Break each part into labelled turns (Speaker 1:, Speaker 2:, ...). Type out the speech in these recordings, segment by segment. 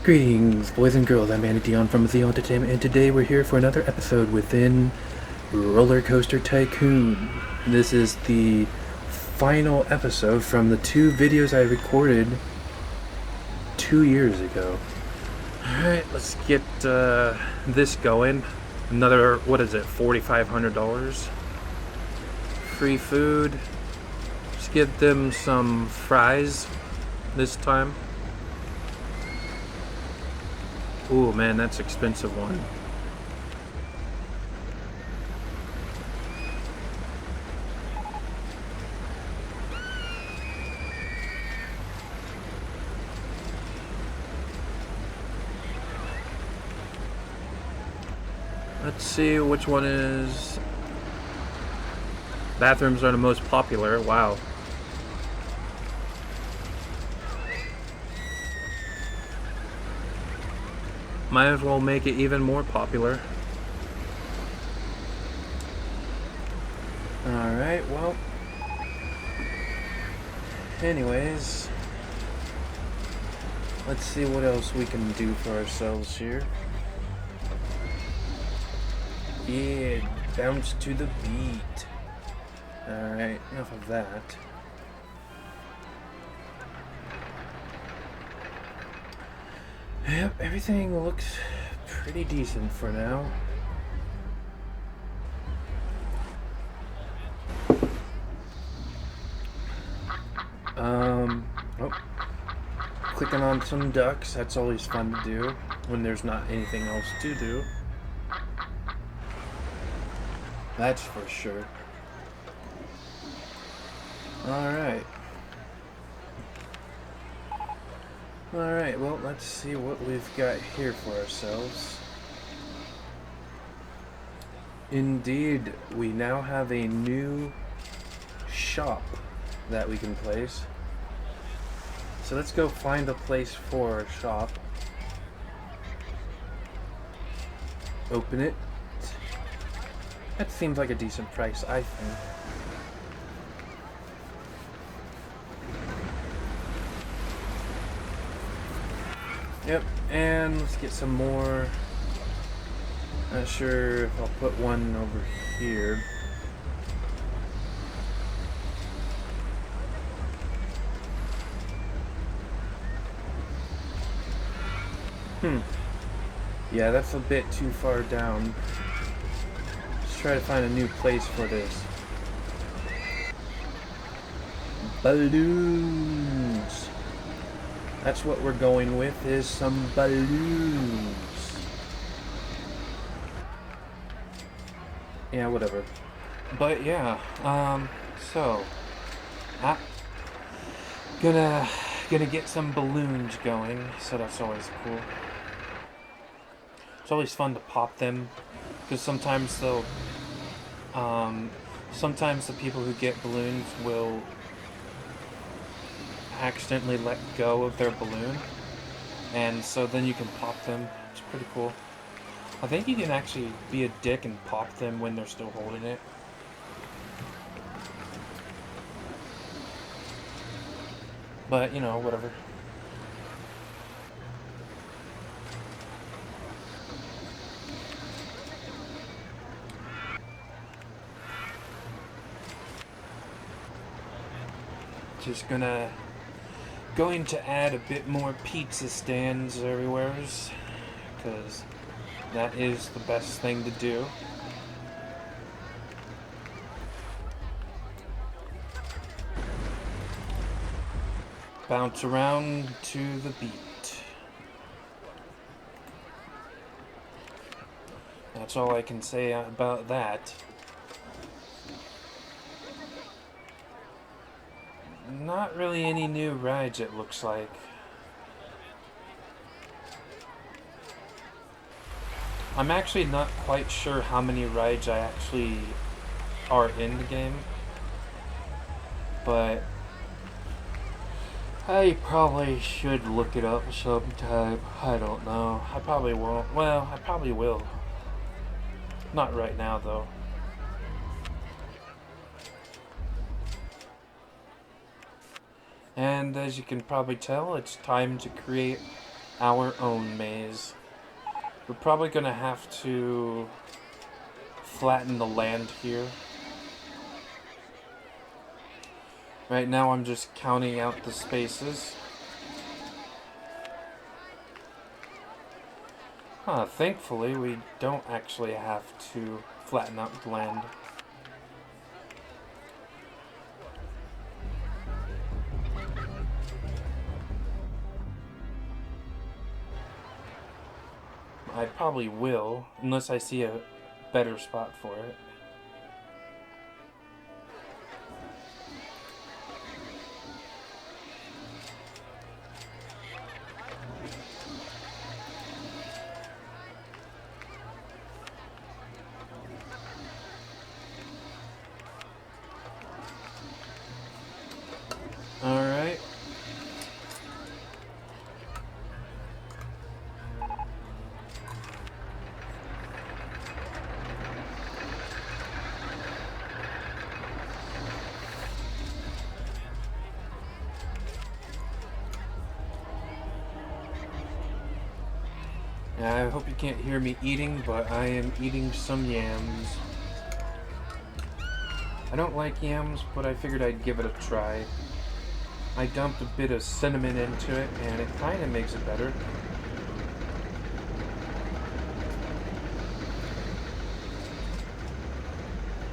Speaker 1: Greetings, boys and girls. I'm Andy Dion from The Entertainment, and today we're here for another episode within Roller Coaster Tycoon. This is the final episode from the two videos I recorded 2 years ago. Alright, let's get this going. Another, what is it, $4,500? Free food. Let's get them some fries this time. Ooh, man, that's an expensive one. Let's see which one is... Bathrooms are the most popular. Wow. Might as well make it even more popular. Alright, well. Anyways. Let's see what else we can do for ourselves here. Yeah, bounce to the beat. Alright, enough of that. Yep, everything looks pretty decent for now. Oh, clicking on some ducks, that's always fun to do when there's not anything else to do. That's for sure. Alright. Alright, well, let's see what we've got here for ourselves. Indeed, we now have a new shop that we can place. So let's go find a place for our shop. Open it. That seems like a decent price, I think. Yep, and let's get some more. Not sure if I'll put one over here. Yeah, that's a bit too far down. Let's try to find a new place for this. Balloons. That's what we're going with, is some balloons. Yeah, whatever. But yeah, so I'm gonna get some balloons going, so that's always cool. It's always fun to pop them, because sometimes they'll, sometimes the people who get balloons will accidentally let go of their balloon, and so then you can pop them. It's pretty cool. I think you can actually be a dick and pop them when they're still holding it. But, you know, whatever. Just going to add a bit more pizza stands everywhere, because that is the best thing to do. Bounce around to the beat. That's all I can say about that. Not really any new rides, it looks like. I'm actually not quite sure how many rides I actually are in the game, but I probably should look it up sometime. I don't know. I probably won't. Well, I probably will. Not right now, though. And as you can probably tell, it's time to create our own maze. We're probably going to have to flatten the land here. Right now I'm just counting out the spaces. Thankfully we don't actually have to flatten out the land. I probably will, unless I see a better spot for it. Alright. I hope you can't hear me eating, but I am eating some yams. I don't like yams, but I figured I'd give it a try. I dumped a bit of cinnamon into it, and it kind of makes it better.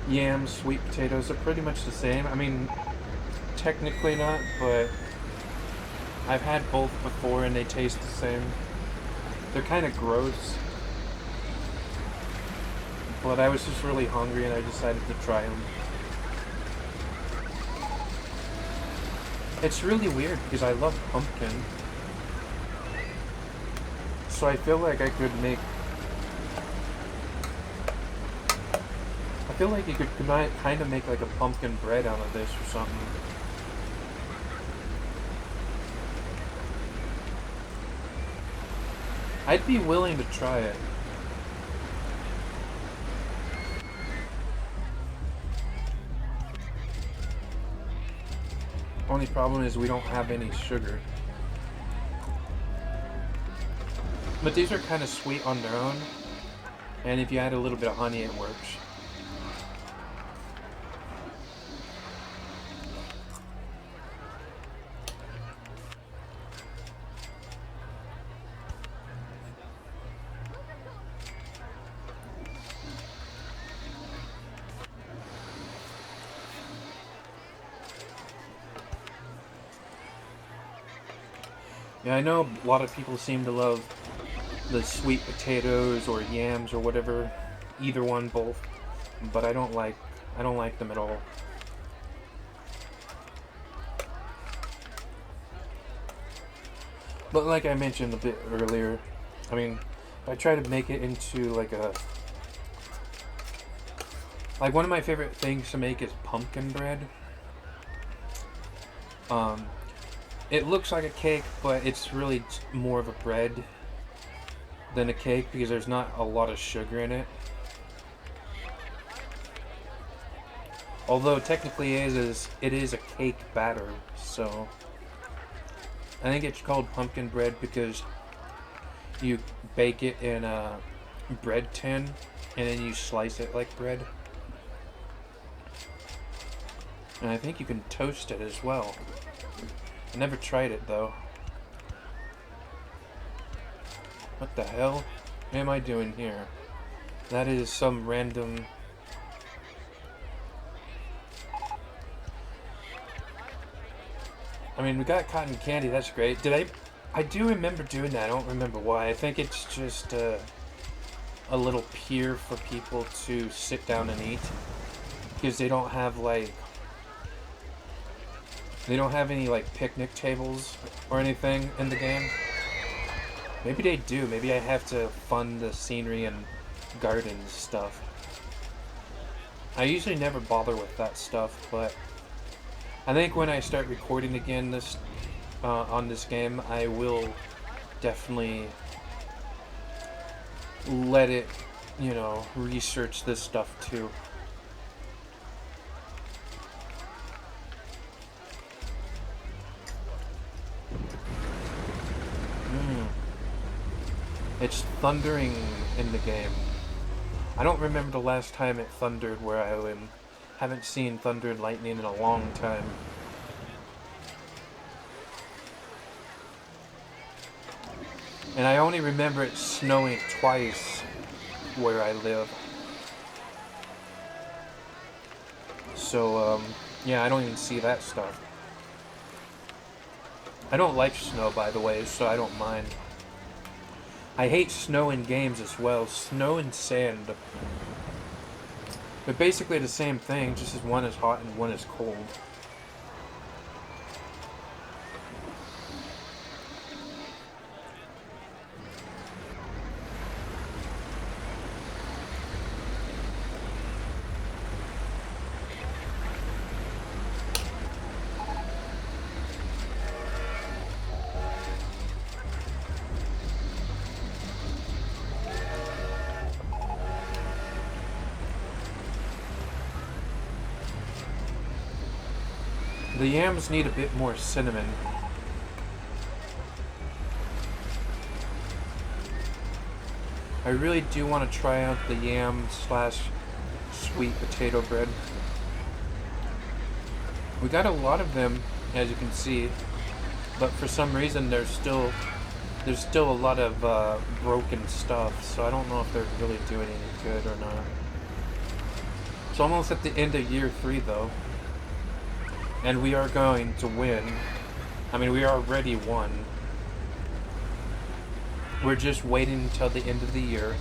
Speaker 1: Yams, sweet potatoes are pretty much the same. I mean, technically not, but I've had both before and they taste the same. They're kind of gross, but I was just really hungry and I decided to try them. It's really weird because I love pumpkin, so I feel like I could make... I feel like you could kind of make like a pumpkin bread out of this or something. I'd be willing to try it. Only problem is we don't have any sugar. But these are kind of sweet on their own. And if you add a little bit of honey, it works. Yeah, I know a lot of people seem to love the sweet potatoes or yams or whatever, either one, both, but I don't like them at all. But like I mentioned a bit earlier, I mean, I try to make it into like one of my favorite things to make is pumpkin bread. It looks like a cake, but it's really more of a bread than a cake because there's not a lot of sugar in it. Although technically it is a cake batter, so I think it's called pumpkin bread because you bake it in a bread tin and then you slice it like bread. And I think you can toast it as well. I never tried it though. What the hell am I doing here? That is some random... I mean, we got cotton candy, that's great. I do remember doing that, I don't remember why. I think it's just a little pier for people to sit down and eat. Because they don't have like... They don't have any like picnic tables or anything in the game. Maybe they do. Maybe I have to fund the scenery and gardens stuff. I usually never bother with that stuff, but I think when I start recording again on this game, I will definitely let it, research this stuff too. It's thundering in the game. I don't remember the last time it thundered where I am. Haven't seen thunder and lightning in a long time. And I only remember it snowing twice where I live. So, yeah, I don't even see that stuff. I don't like snow, by the way, so I don't mind. I hate snow in games as well. Snow and sand. They're basically the same thing, just as one is hot and one is cold. The yams need a bit more cinnamon. I really do want to try out the yam slash sweet potato bread. We got a lot of them, as you can see, but for some reason there's still a lot of broken stuff, so I don't know if they're really doing any good or not. It's almost at the end of year 3 though. And we are going to win. I mean, we already won. We're just waiting until the end of the year.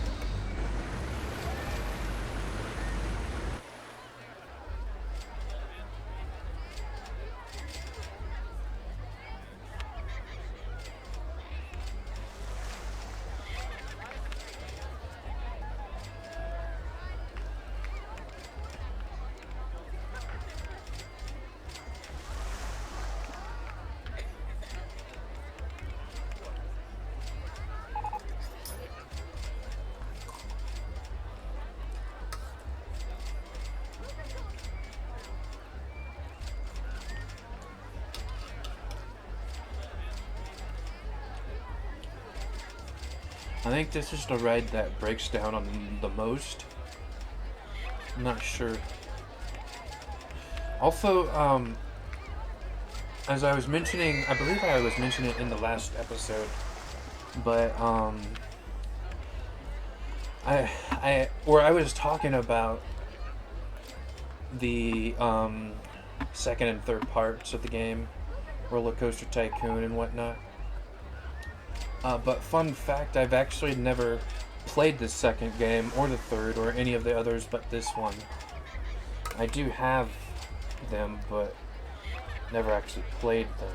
Speaker 1: I think this is the ride that breaks down on the most. I'm not sure. Also, as I was mentioning, I believe I was mentioning it in the last episode, but I was talking about the second and third parts of the game, Roller Coaster Tycoon and whatnot. But fun fact, I've actually never played the second game, or the third, or any of the others but this one. I do have them, but never actually played them.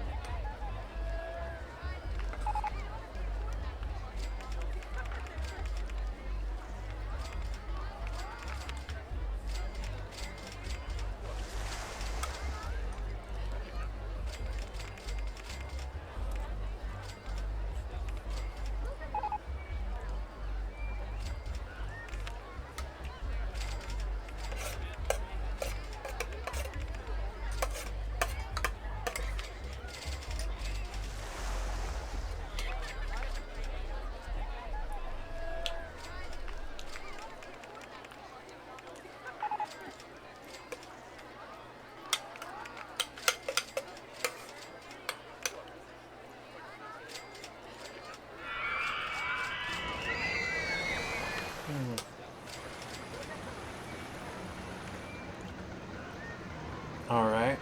Speaker 1: Alright.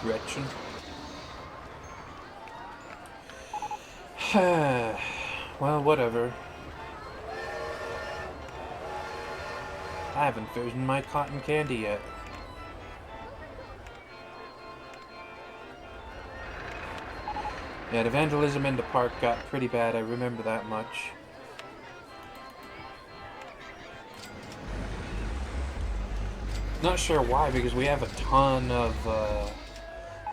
Speaker 1: Gretchen. Well, whatever. I haven't frozen my cotton candy yet. Yeah, the vandalism in the park got pretty bad, I remember that much. Not sure why, because we have a ton of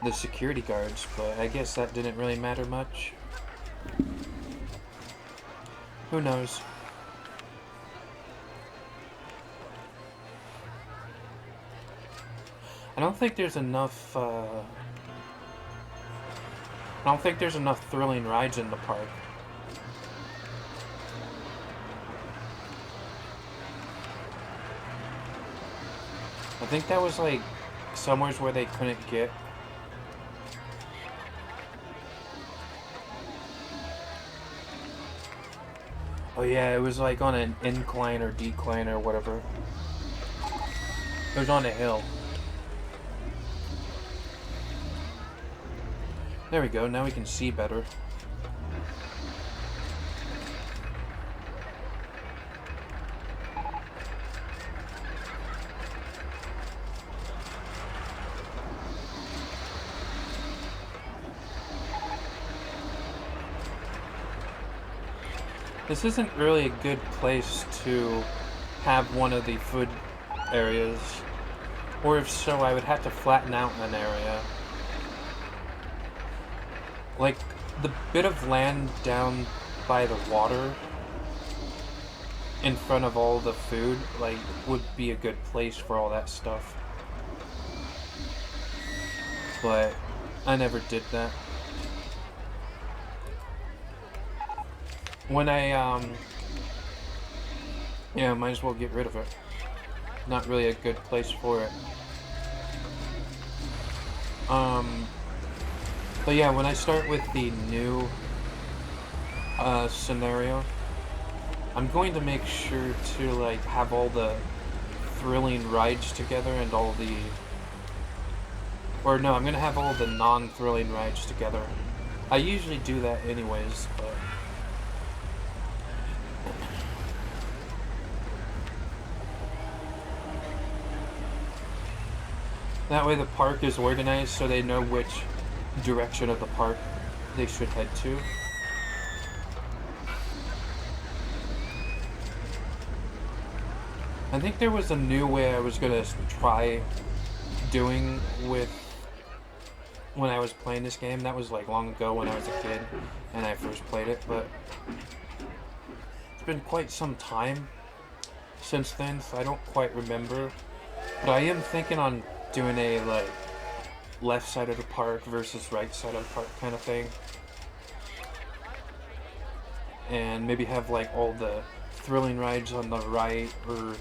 Speaker 1: the security guards, but I guess that didn't really matter much. Who knows? I don't think there's enough, I don't think there's enough thrilling rides in the park. I think that was like somewhere where they couldn't get. Oh yeah, it was like on an incline or decline or whatever. It was on a hill. There we go, now we can see better. This isn't really a good place to have one of the food areas. Or if so, I would have to flatten out an area. Like, the bit of land down by the water in front of all the food, like, would be a good place for all that stuff. But I never did that. When yeah, might as well get rid of it. Not really a good place for it. But yeah, when I start with the new scenario, I'm going to make sure to like have all the thrilling rides together and all the, or no, I'm gonna have all the non-thrilling rides together. I usually do that anyways, but that way the park is organized so they know which direction of the park they should head to. I think there was a new way I was gonna try doing with when I was playing this game. That was like long ago when I was a kid and I first played it, but it's been quite some time since then, so I don't quite remember. But I am thinking on doing a like left side of the park versus right side of the park kind of thing, and maybe have like all the thrilling rides on the right, or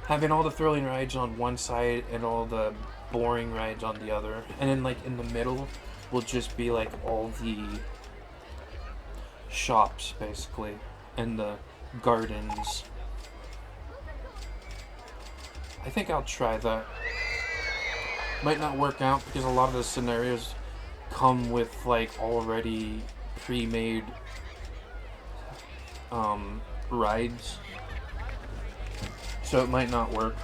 Speaker 1: having all the thrilling rides on one side and all the boring rides on the other, and then like in the middle will just be like all the shops basically and the gardens. I think I'll try that. Might not work out because a lot of the scenarios come with like already pre-made rides, so it might not work,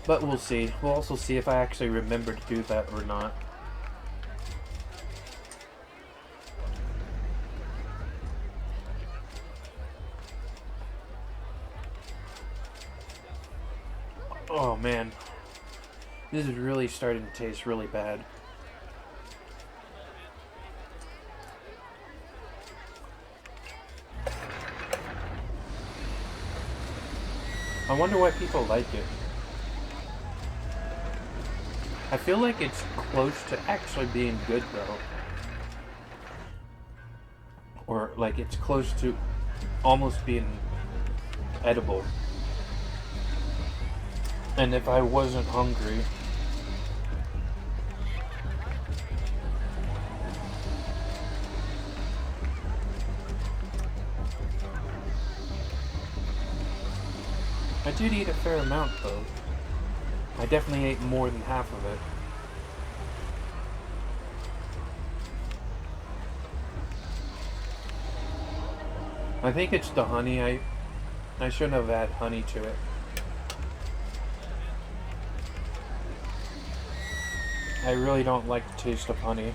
Speaker 1: but we'll see. We'll also see if I actually remember to do that or not. Oh man, this is really starting to taste really bad. I wonder why people like it. I feel like it's close to actually being good though. Or like it's close to almost being edible. And if I wasn't hungry, I did eat a fair amount though. I definitely ate more than half of it. I think it's the honey. I shouldn't have added honey to it. I really don't like the taste of honey.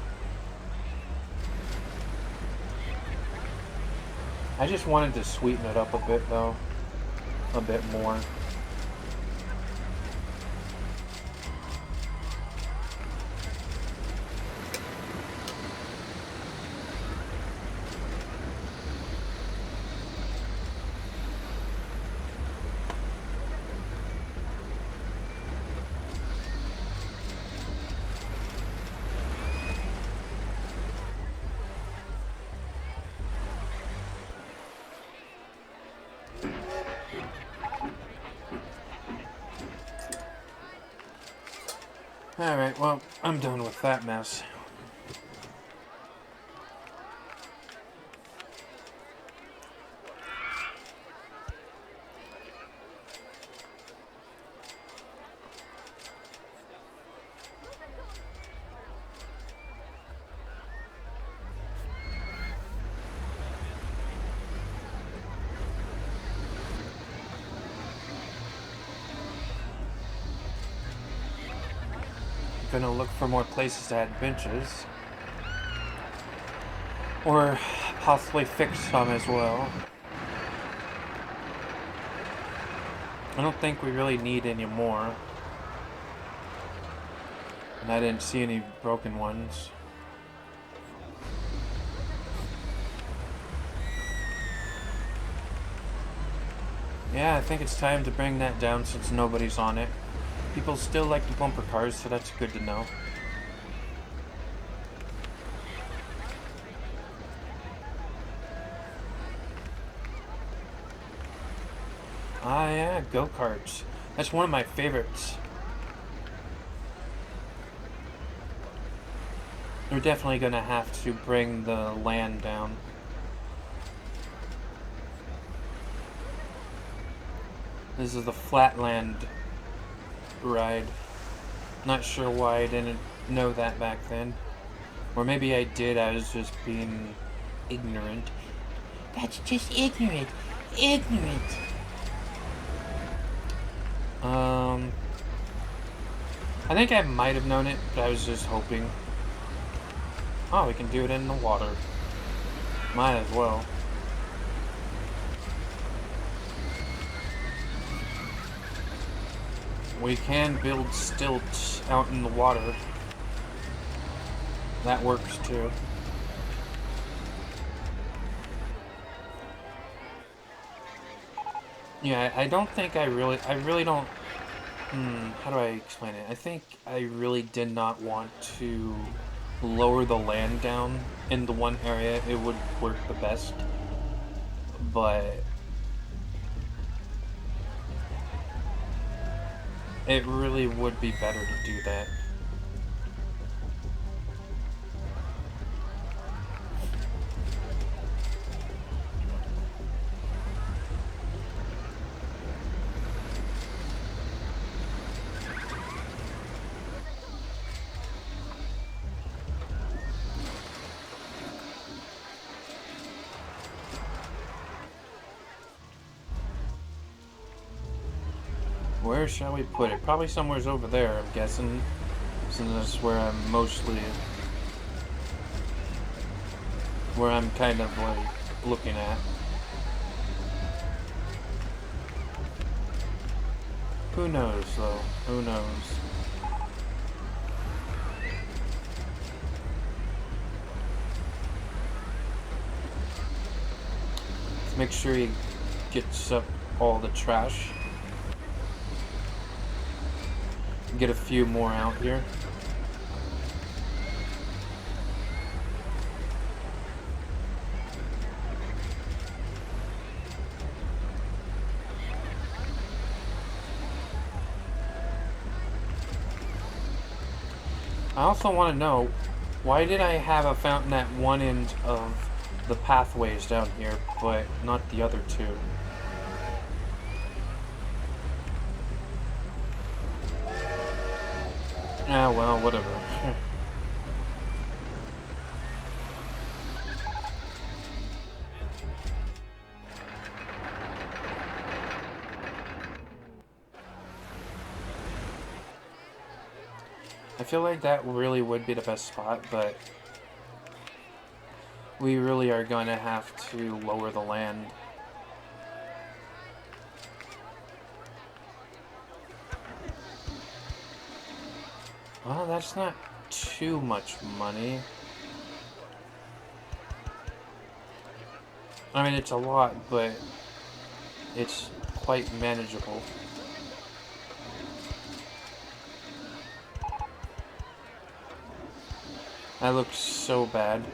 Speaker 1: I just wanted to sweeten it up a bit though. A bit more. Alright, well, I'm done with that mess. Gonna look for more places to add benches. Or possibly fix some as well. I don't think we really need any more. And I didn't see any broken ones. Yeah, I think it's time to bring that down since nobody's on it. People still like the bumper cars, so that's good to know. Ah, yeah, go-karts. That's one of my favorites. We're definitely gonna have to bring the land down. This is the Flatland ride. Not sure why I didn't know that back then. Or maybe I did, I was just being ignorant. That's just ignorant. Ignorant. I think I might have known it, but I was just hoping. Oh, we can do it in the water. Might as well. We can build stilts out in the water. That works too. Yeah, I don't think I really don't, how do I explain it? I think I really did not want to lower the land down in the one area. It would work the best. But it really would be better to do that. Where shall we put it? Probably somewhere's over there, I'm guessing. Since that's where I'm mostly... where I'm kind of, like, looking at. Who knows, though? Who knows? Let's make sure he gets up all the trash. Get a few more out here. I also want to know, why did I have a fountain at one end of the pathways down here, but not the other two? Ah, well, whatever. I feel like that really would be the best spot, but we really are going to have to lower the land. Well, that's not too much money. I mean, it's a lot, but it's quite manageable. That looks so bad.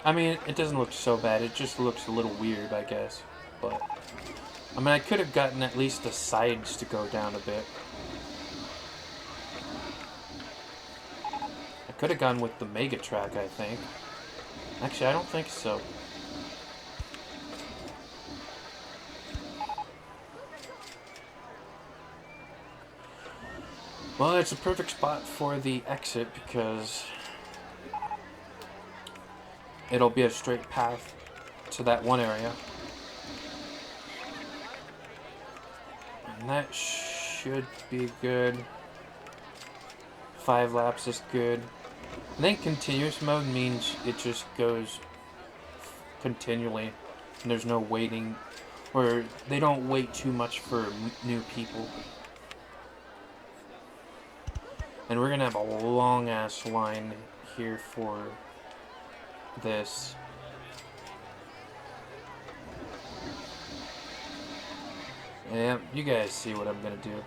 Speaker 1: I mean, it doesn't look so bad, it just looks a little weird, I guess. but I mean, I could have gotten at least the sides to go down a bit. I could have gone with the Mega Track, I think. Actually, I don't think so. Well, it's a perfect spot for the exit because it'll be a straight path to that one area. And that should be good. 5 laps is good. I think continuous mode means it just goes continually and there's no waiting, or they don't wait too much for new people. And we're gonna have a long ass line here for this. Yeah, you guys see what I'm gonna do.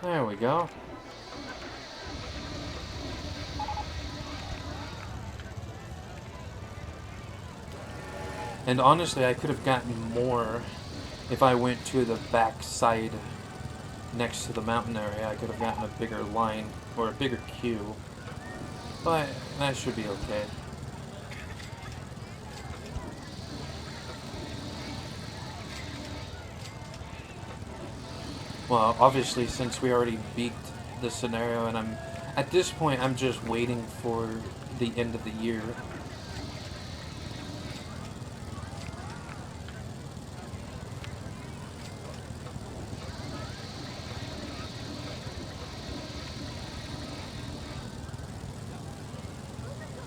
Speaker 1: There we go. And honestly, I could have gotten more if I went to the back side next to the mountain area. I could have gotten a bigger line, or a bigger queue. But that should be okay. Well, obviously, since we already beat the scenario, and at this point, I'm just waiting for the end of the year.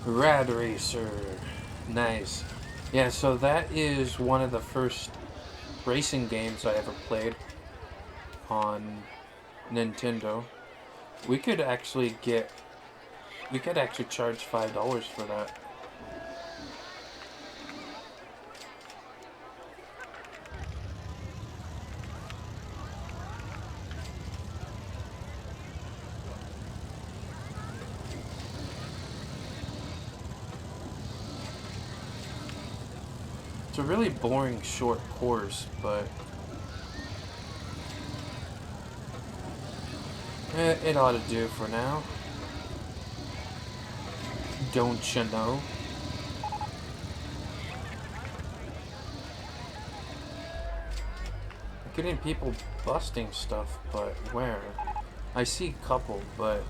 Speaker 1: Rad Racer. Nice. Yeah, so that is one of the first racing games I ever played on Nintendo. We could actually charge $5 for that. It's a really boring short course, but it ought to do for now. Don't you know? I'm getting people busting stuff, but where? I see a couple, but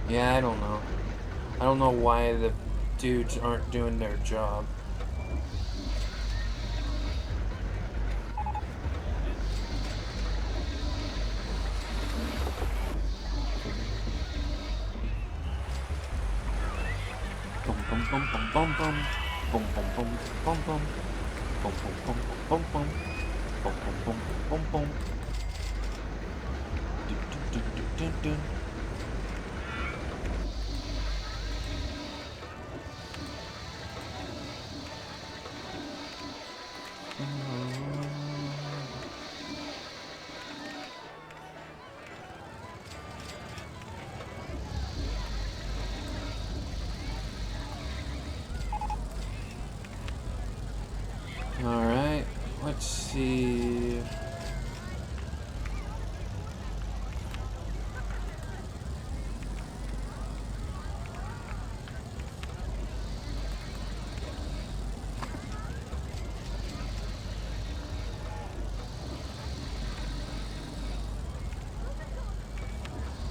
Speaker 1: yeah, I don't know. I don't know why the dudes aren't doing their job. Bum bum bum bum bum bum bum bum bum bum bum bum bum bum bum bum bum bum. Dun dun dun dun dun. Alright, let's see.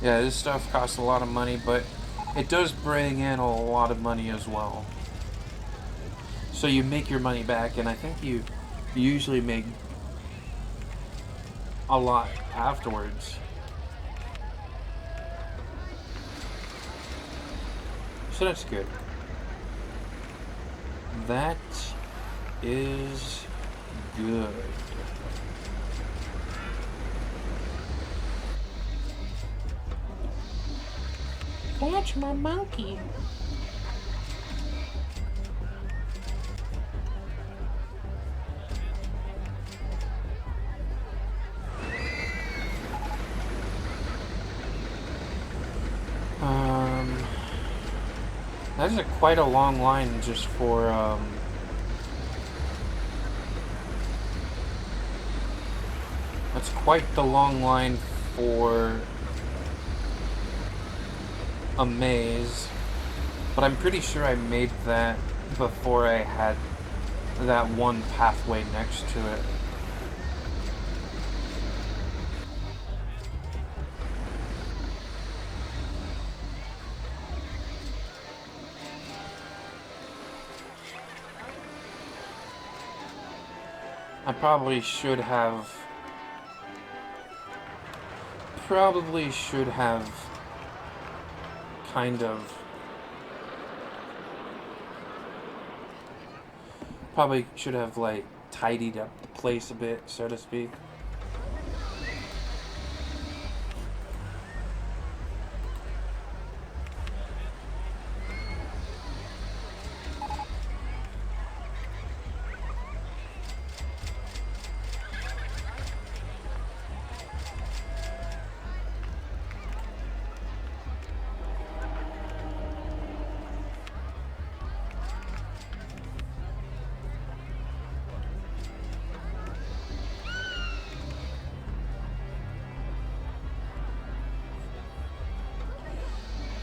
Speaker 1: Yeah, this stuff costs a lot of money, but it does bring in a lot of money as well. So you make your money back, and I think you usually make a lot afterwards. So that's good. That is good.
Speaker 2: Catch my monkey.
Speaker 1: That is quite a long line just for, that's quite the long line for a maze. But I'm pretty sure I made that before I had that one pathway next to it. I probably should have kind of probably should have like tidied up the place a bit, so to speak.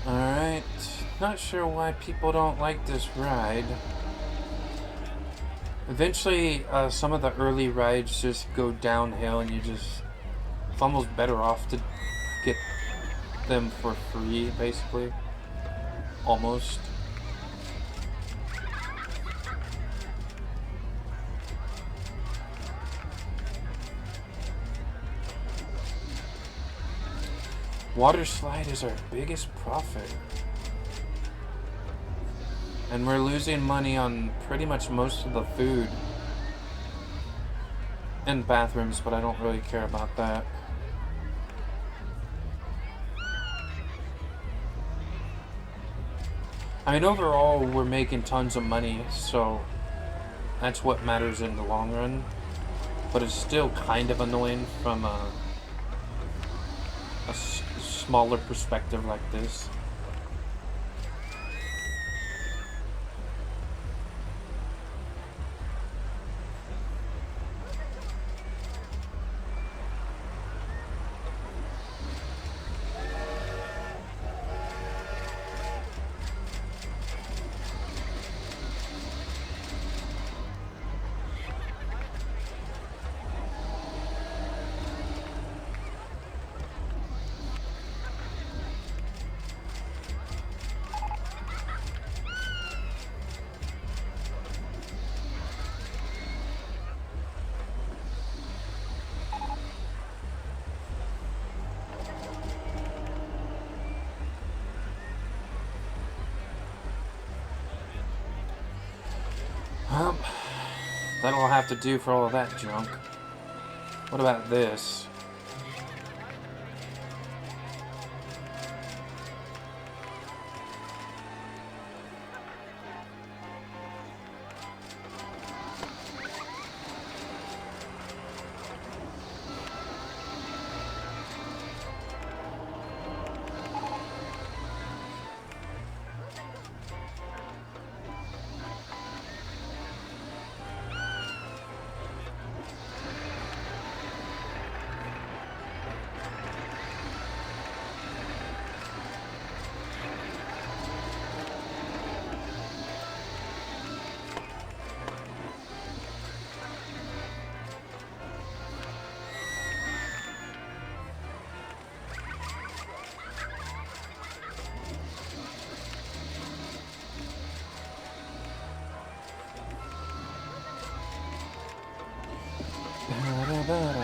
Speaker 1: Alright, not sure why people don't like this ride. Eventually, some of the early rides just go downhill and it's almost better off to get them for free, basically. Almost. Water slide is our biggest profit. And we're losing money on pretty much most of the food. And bathrooms, but I don't really care about that. I mean, overall, we're making tons of money, so that's what matters in the long run. But it's still kind of annoying from a smaller perspective like this. Well, that'll have to do for all of that junk. What about this? Well,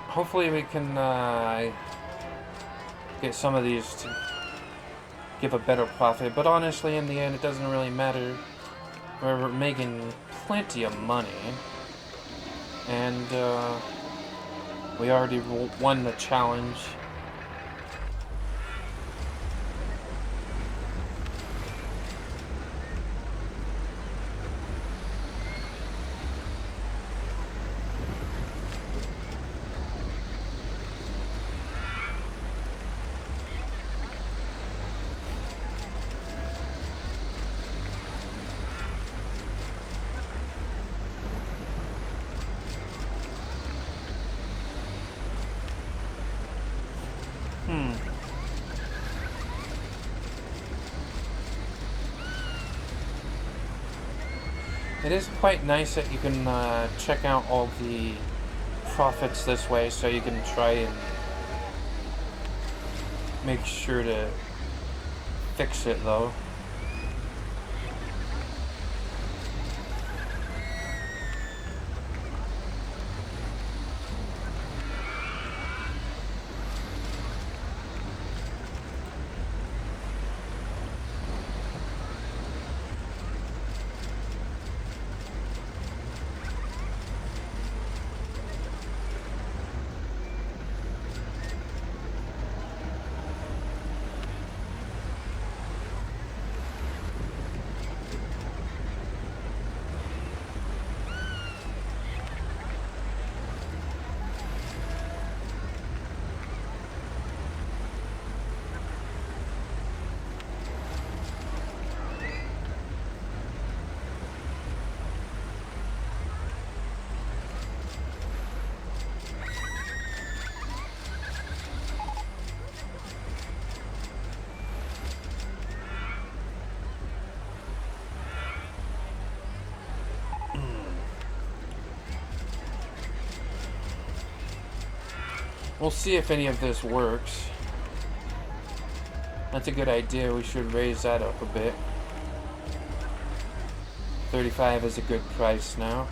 Speaker 1: hopefully we can get some of these to give a better profit, but honestly, in the end, it doesn't really matter. We're making plenty of money, and we already won the challenge. It is quite nice that you can check out all the profits this way, so you can try and make sure to fix it, though. We'll see if any of this works. That's a good idea. We should raise that up a bit. 35 is a good price now.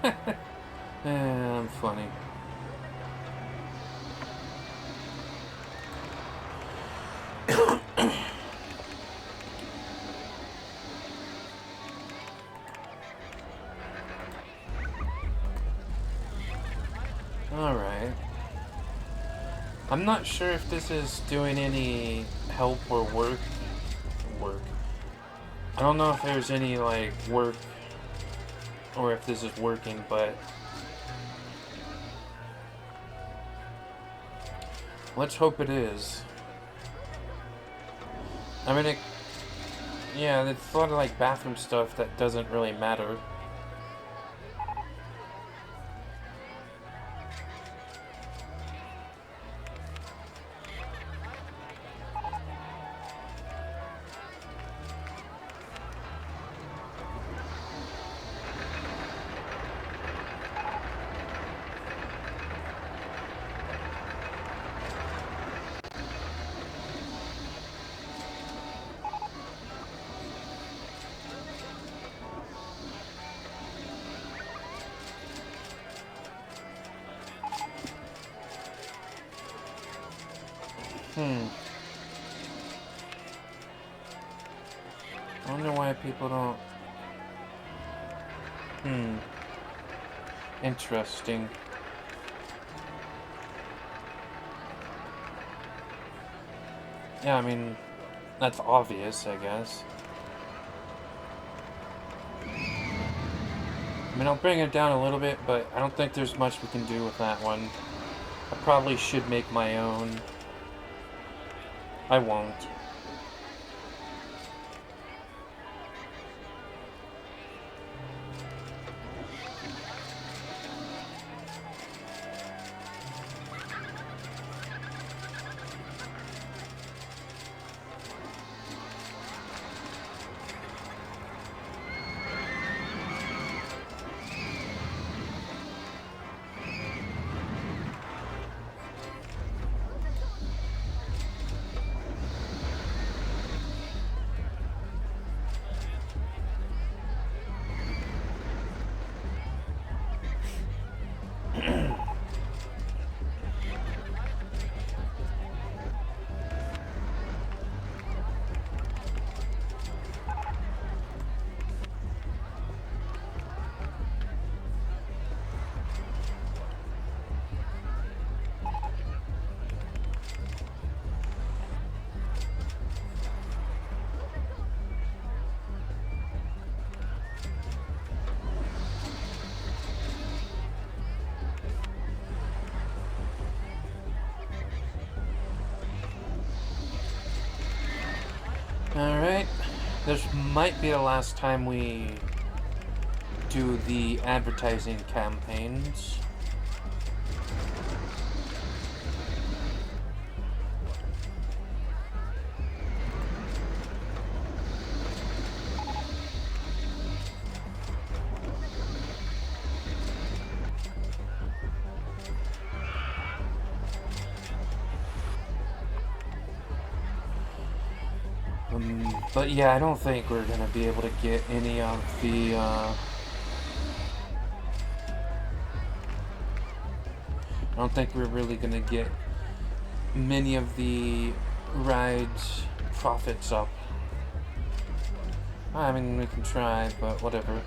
Speaker 1: I'm funny. Alright. I'm not sure if this is doing any help or work. I don't know if there's any, like, work or if this is working, but let's hope it is. I mean, yeah, it's a lot of, like, bathroom stuff that doesn't really matter. I wonder why people don't... Interesting. Yeah, I mean, that's obvious, I guess. I mean, I'll bring it down a little bit, but I don't think there's much we can do with that one. I probably should make my own. I won't. Alright. This might be the last time we do the advertising campaigns. But yeah, I don't think we're gonna be able to get any of the, I don't think we're really gonna get many of the rides' profits up. I mean, we can try, but whatever.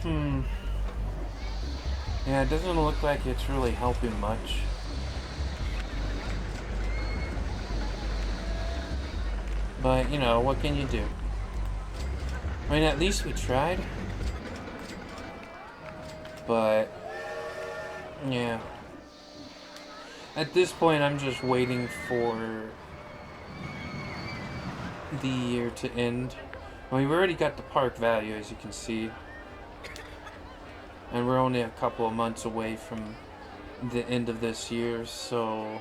Speaker 1: Yeah, it doesn't look like it's really helping much. But, you know, what can you do? I mean, at least we tried. But, yeah. At this point, I'm just waiting for the year to end. I mean, we've already got the park value, as you can see. And we're only a couple of months away from the end of this year, so...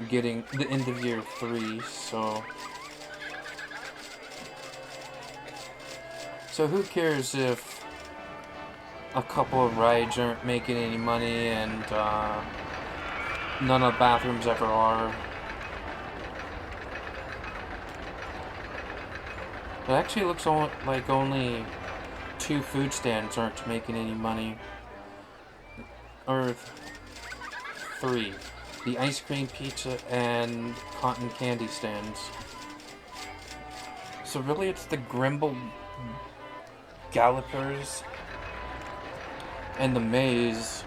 Speaker 1: getting the end of year 3, so... So who cares if a couple of rides aren't making any money and none of the bathrooms ever are. It actually looks like only 2 food stands aren't making any money. Or 3. The ice cream, pizza, and cotton candy stands. So really it's the Grimble Gallopers and the Maze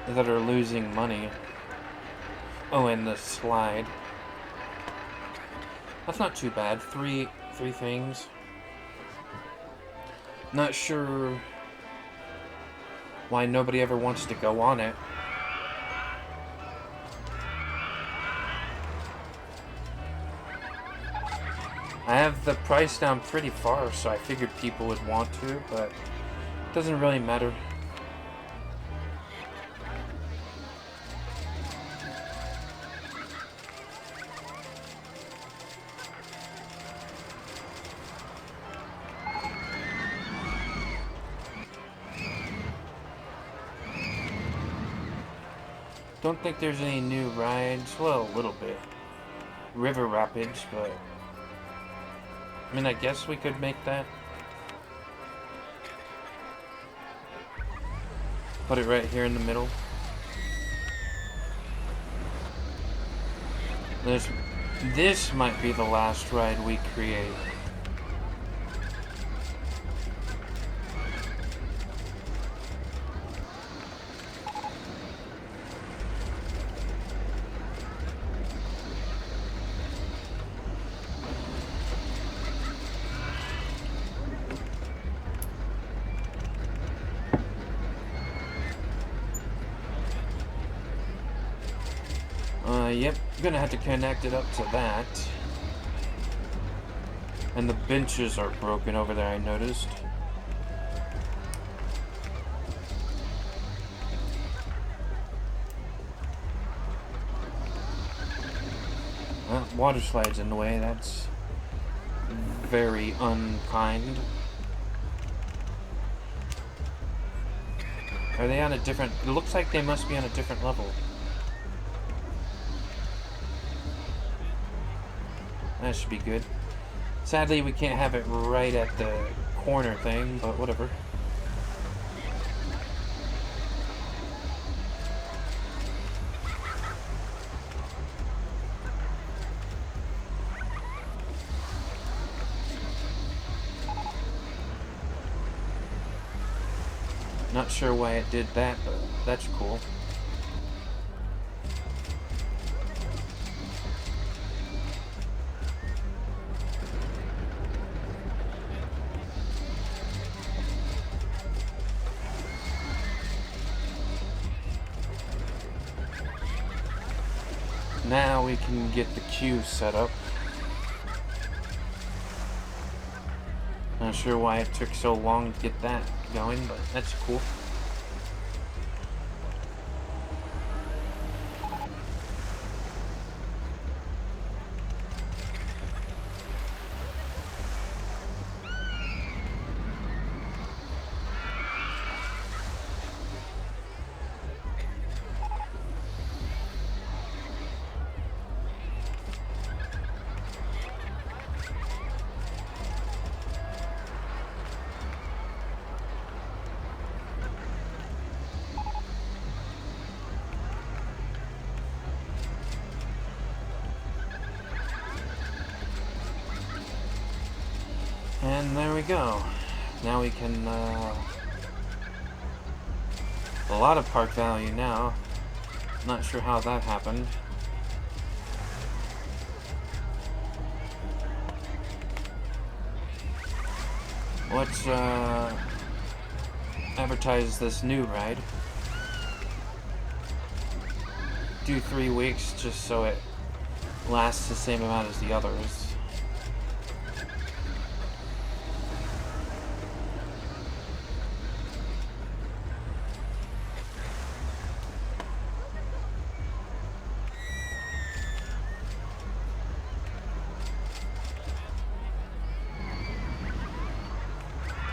Speaker 1: that are losing money. Oh, and the slide. That's not too bad. Three things. Not sure why nobody ever wants to go on it. I have the price down pretty far, so I figured people would want to, but it doesn't really matter. Don't think there's any new rides. Well, a little bit. River Rapids, but... I mean, I guess we could make that. Put it right here in the middle. This might be the last ride we create. Yep, gonna have to connect it up to that. And the benches are broken over there, I noticed. Well, water slide's in the way, that's very unkind. Are they on a different... It looks like they must be on a different level. That should be good. Sadly, we can't have it right at the corner thing, but whatever. Not sure why it did that, but that's cool. Now we can get the queue set up. Not sure why it took so long to get that going, but that's cool. And there we go. Now we can, a lot of park value now. Not sure how that happened. Let's, advertise this new ride. Do 3 weeks just so it lasts the same amount as the others.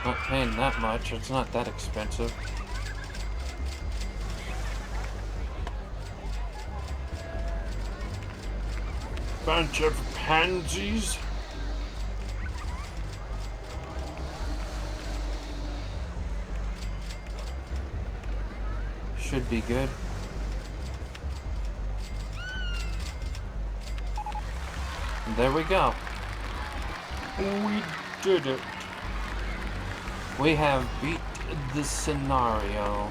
Speaker 1: Not paying that much, it's not that expensive. Bunch of pansies. Should be good. And there we go. We did it. We have beat the scenario.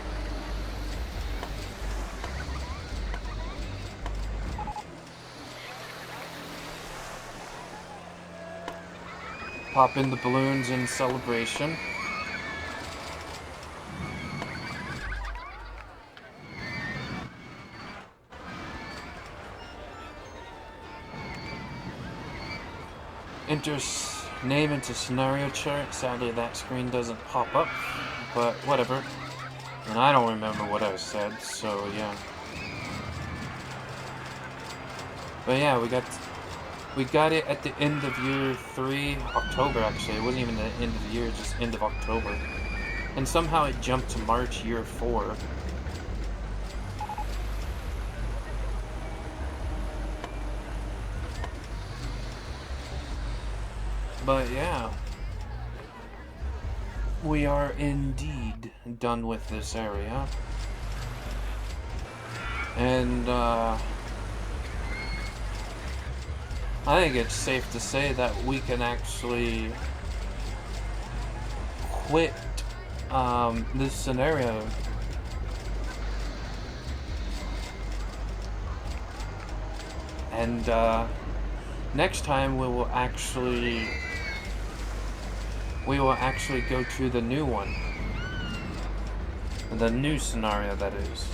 Speaker 1: Pop in the balloons in celebration. Enter name into scenario chart. Sadly, that screen doesn't pop up, but whatever. And I don't remember what I said, so yeah. But yeah, we got it at the end of year 3, October actually. It wasn't even the end of the year, just end of October. And somehow it jumped to March year 4. But yeah, we are indeed done with this area. And I think it's safe to say that we can actually quit this scenario. And next time we will actually go to the new one. The new scenario, that is.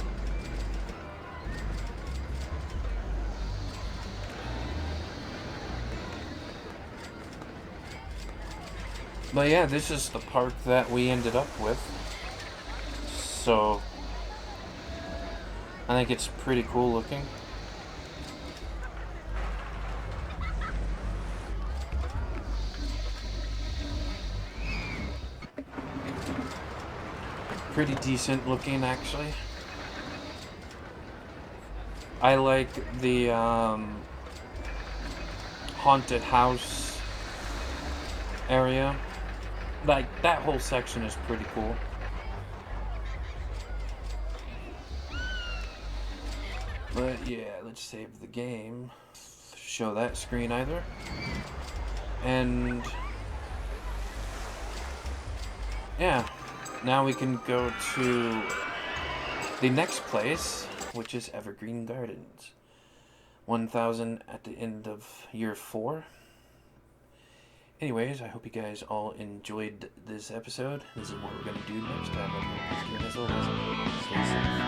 Speaker 1: But yeah, this is the park that we ended up with. So I think it's pretty cool looking. Pretty decent looking, actually. I like the haunted house area. Like, that whole section is pretty cool. But yeah, let's save the game. Show that screen either. And yeah, now we can go to the next place, which is Evergreen Gardens. 1,000 at the end of year 4. Anyways, I hope you guys all enjoyed this episode. This is what we're going to do next time. And as always, stay safe.